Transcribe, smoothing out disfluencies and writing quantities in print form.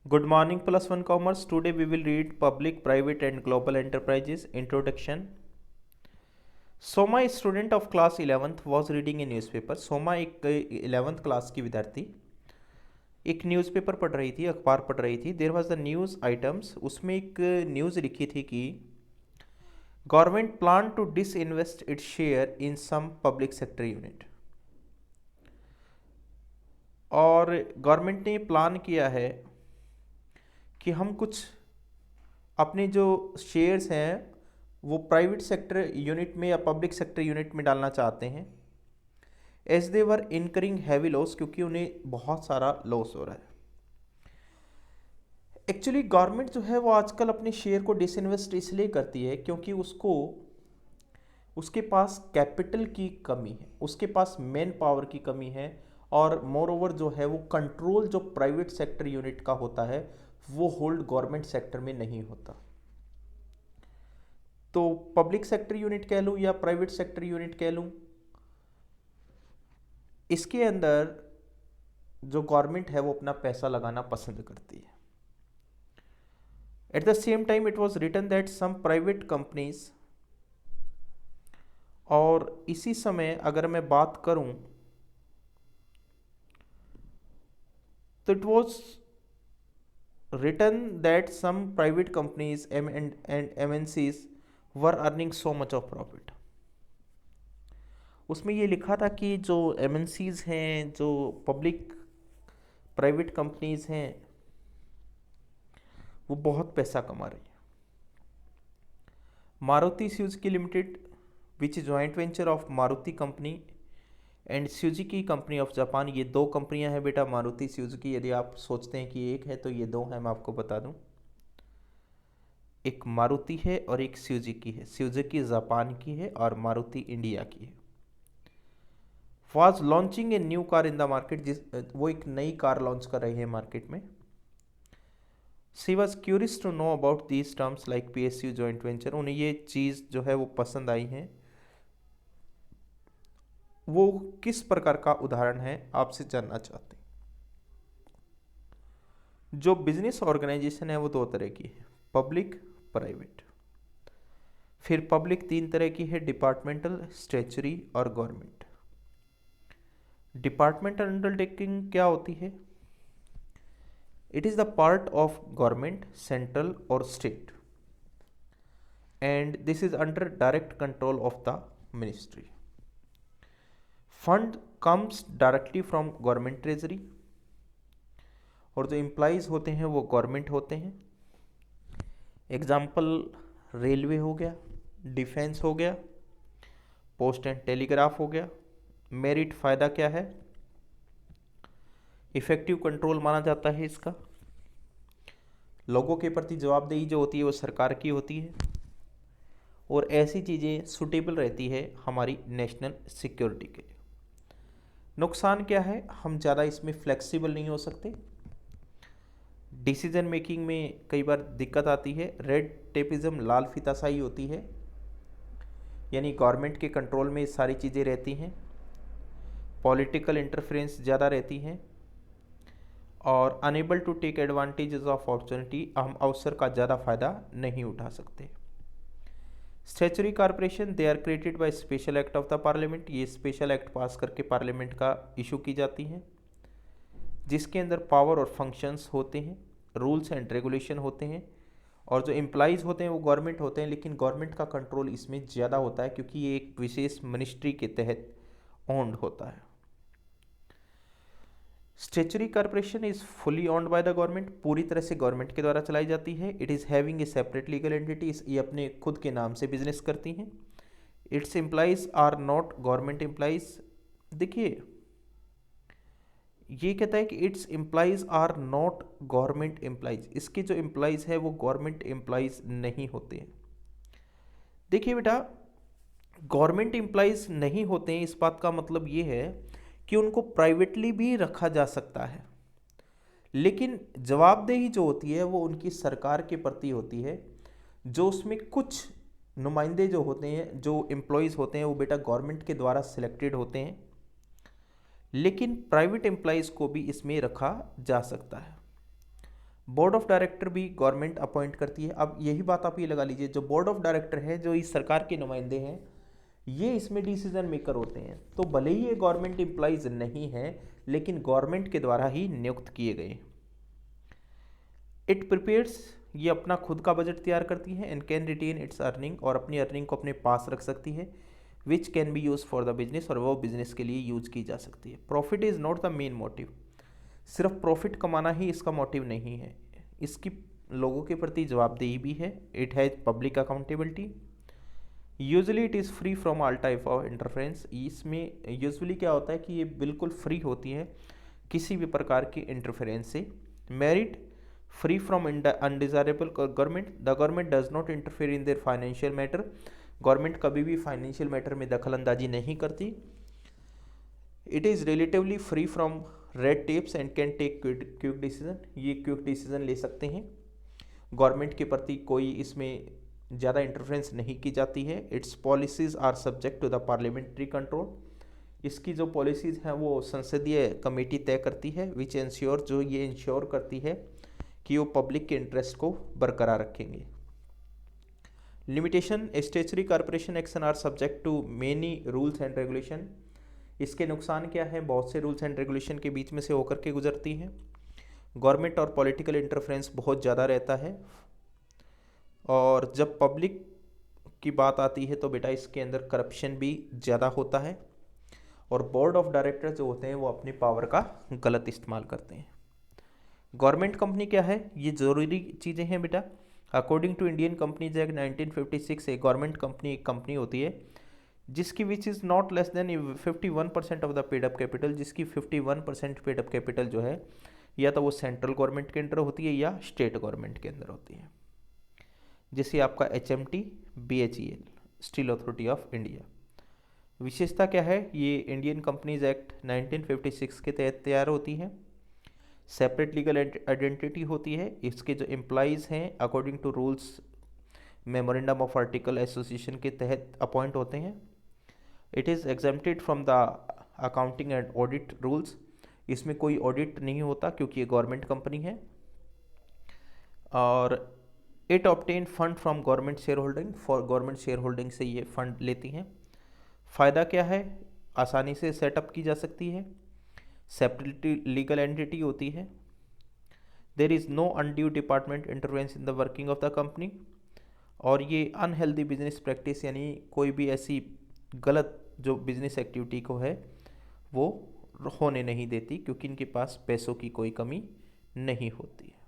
Good morning, plus one commerce. Today we will read public, private, and global enterprises introduction. Soma student of class 11th was reading A newspaper. Soma एक 11th class की विद्यार्थी एक newspaper पढ़ रही थी, अखबार पढ़ रही थी. There was the news items. उसमें एक न्यूज़ लिखी थी कि government plan to disinvest its share in some public sector unit. और गवर्नमेंट ने प्लान किया है कि हम कुछ अपने जो शेयर्स हैं वो प्राइवेट सेक्टर यूनिट में या पब्लिक सेक्टर यूनिट में डालना चाहते हैं. As they were incurring heavy loss, क्योंकि उन्हें बहुत सारा लॉस हो रहा है. एक्चुअली गवर्नमेंट जो है वो आजकल अपने शेयर को डिसइन्वेस्ट इसलिए करती है क्योंकि उसके पास कैपिटल की कमी है, उसके पास मैन पावर की कमी है, और मोर ओवर जो है वो कंट्रोल जो प्राइवेट सेक्टर यूनिट का होता है वो होल्ड गवर्नमेंट सेक्टर में नहीं होता. तो पब्लिक सेक्टर यूनिट कह लूँ या प्राइवेट सेक्टर यूनिट कह लूँ, इसके अंदर जो गवर्नमेंट है वो अपना पैसा लगाना पसंद करती है. At the same time it was written that some private companies, और इसी समय अगर मैं बात करूं तो it was written that some private companies and MNCs were earning so much of profit. उसमें ये लिखा था कि जो MNCs हैं, जो पब्लिक प्राइवेट कंपनीज हैं, वो बहुत पैसा कमा रही है. Maruti Suzuki limited which joint venture of Maruti company and Suzuki company of Japan. ये दो कंपनियां हैं बेटा, मारुति सुजुकी. यदि आप सोचते हैं कि एक है तो ये दो हैं, मैं आपको बता दूं. एक मारुति है और एक सुजुकी है. सुजुकी जापान की है और मारुति इंडिया की है. Was launching a new car in the market. वो एक नई कार लॉन्च कर रही है मार्केट में. She was curious to know about these terms like PSU joint venture. उन्हें ये चीज़ जो है वो पसंद आई है. वो किस प्रकार का उदाहरण है आपसे जानना चाहते हैं. जो बिजनेस ऑर्गेनाइजेशन है वो दो तरह की है, पब्लिक, प्राइवेट. फिर पब्लिक तीन तरह की है, डिपार्टमेंटल, स्टैच्यूटरी और गवर्नमेंट. डिपार्टमेंटल अंडरटेकिंग क्या होती है? It is the part of government, central और state, and this is under direct control of the ministry. Fund comes directly from government treasury, और जो एम्प्लॉइज होते हैं वो गवर्नमेंट होते हैं. एग्जाम्पल रेलवे हो गया, डिफेंस हो गया, पोस्ट एंड टेलीग्राफ हो गया. मेरिट फ़ायदा क्या है? इफेक्टिव कंट्रोल माना जाता है इसका. लोगों के प्रति जवाबदेही जो होती है वो सरकार की होती है, और ऐसी चीज़ें सुटेबल रहती है हमारी नेशनल सिक्योरिटी के लिए. नुकसान क्या है? हम ज़्यादा इसमें फ्लेक्सिबल नहीं हो सकते. डिसीजन मेकिंग में कई बार दिक्कत आती है. रेड टेपिज्म, लाल फीताशाही होती है, यानी गवर्नमेंट के कंट्रोल में सारी चीज़ें रहती हैं. पॉलिटिकल इंटरफेरेंस ज़्यादा रहती हैं, और unable to take advantages of opportunity, हम अवसर का ज़्यादा फ़ायदा नहीं उठा सकते. Statutory corporation, they are created by special act of the parliament. ये स्पेशल एक्ट पास करके पार्लियामेंट का इशू की जाती हैं, जिसके अंदर पावर और फंक्शंस होते हैं, रूल्स एंड रेगुलेशन होते हैं, और जो एम्प्लॉइज़ होते हैं वो गवर्नमेंट होते हैं, लेकिन गवर्नमेंट का कंट्रोल इसमें ज़्यादा होता है क्योंकि ये एक विशेष मिनिस्ट्री के तहत ओन्ड होता है. Statutory corporation is fully owned by the government, पूरी तरह से गवर्नमेंट के द्वारा चलाई जाती है. It is having a separate legal entity, ये अपने खुद के नाम से बिजनेस करती हैं. Its employees are not government employees. देखिए ये कहता है कि its employees are not government employees. इसके जो एम्प्लॉइज है वो गवर्नमेंट एम्प्लॉइज नहीं होते हैं. देखिए बेटा, गवर्नमेंट एम्प्लॉइज नहीं होते हैं, इस बात का मतलब ये है कि उनको प्राइवेटली भी रखा जा सकता है, लेकिन जवाबदेही जो होती है वो उनकी सरकार के प्रति होती है. जो उसमें कुछ नुमाइंदे जो होते हैं, जो एम्प्लॉयज़ होते हैं, वो बेटा गवर्नमेंट के द्वारा सिलेक्टेड होते हैं, लेकिन प्राइवेट एम्प्लॉयज़ को भी इसमें रखा जा सकता है. बोर्ड ऑफ डायरेक्टर भी गवर्नमेंट अपॉइंट करती है। अब यही बात आप ये लगा लीजिए, जो बोर्ड ऑफ डायरेक्टर है, जो इस सरकार के नुमाइंदे हैं, ये इसमें डिसीजन मेकर होते हैं। तो भले ही ये गवर्नमेंट एम्प्लॉइज नहीं है, लेकिन गवर्नमेंट के द्वारा ही नियुक्त किए गए। इट प्रिपेयर्स, ये अपना खुद का बजट तैयार करती है। And can retain its earning, और अपनी अर्निंग को अपने पास रख सकती है। Which can be use for the business, और वो बिजनेस के लिए यूज की जा सकती है। Profit is not the main motive, सिर्फ प्रॉफिट कमाना ही इसका मोटिव नहीं है, इसकी लोगों के प्रति जवाबदेही भी है। It has public accountability. Usually it is free from all type of interference, इसमें यूजुअली क्या होता है कि ये बिल्कुल फ्री होती है किसी भी प्रकार की इंटरफेरेंस से। Merit, free from undesirable government, the government does not interfere in their financial matter, government कभी भी फाइनेंशियल मैटर में दखल अंदाजी नहीं करती। It is relatively free from red tapes and can take quick decision, ये क्विक डिसीजन ले सकते हैं। गवर्नमेंट के प्रति कोई इसमें ज़्यादा इंटरफेरेंस नहीं की जाती है। Its policies are subject to the parliamentary control, इसकी जो पॉलिसीज़ हैं वो संसदीय कमेटी तय करती है। विच इंश्योर, जो ये इंश्योर करती है कि वो पब्लिक के इंटरेस्ट को बरकरार रखेंगे। Limitation, statutory corporation action are subject to many rules and regulation, इसके नुकसान क्या है, बहुत से रूल्स एंड रेगुलेशन के बीच में से होकर के गुजरती हैं। गवर्नमेंट और पॉलिटिकल इंटरफेरेंस बहुत ज़्यादा रहता है, और जब पब्लिक की बात आती है तो बेटा इसके अंदर करप्शन भी ज़्यादा होता है, और बोर्ड ऑफ डायरेक्टर जो होते हैं वो अपनी पावर का गलत इस्तेमाल करते हैं। गवर्नमेंट कंपनी क्या है, ये ज़रूरी चीज़ें हैं बेटा। According to Indian companies act 1956, एक गवर्नमेंट कंपनी एक कंपनी होती है जिसकी which is not less than 51% of the paid up capital, जिसकी 51% पेड अप कैपिटल जो है या तो वो सेंट्रल गवर्नमेंट के अंडर होती है या स्टेट गवर्नमेंट के अंदर होती है, जैसे आपका HMT, BHEL, steel authority of India. विशेषता क्या है, ये इंडियन कंपनीज एक्ट 1956 के तहत तैयार होती है। सेपरेट लीगल आइडेंटिटी होती है। इसके जो एम्प्लॉइज़ हैं according to rules memorandum of article association के तहत अपॉइंट होते हैं। It is exempted from the accounting and audit rules, इसमें कोई ऑडिट नहीं होता क्योंकि ये गवर्नमेंट कंपनी है। और it obtain fund from government share holding, for government share holding से ये फंड लेती हैं। फ़ायदा क्या है, आसानी से सेटअप की जा सकती है। सेपरेट लीगल एंटिटी होती है। There is no undue department intervention in the working of the company, और ये अनहेल्दी बिजनेस प्रैक्टिस यानी कोई भी ऐसी गलत जो बिजनेस एक्टिविटी को है वो होने नहीं देती, क्योंकि इनके पास पैसों की कोई कमी नहीं होती है।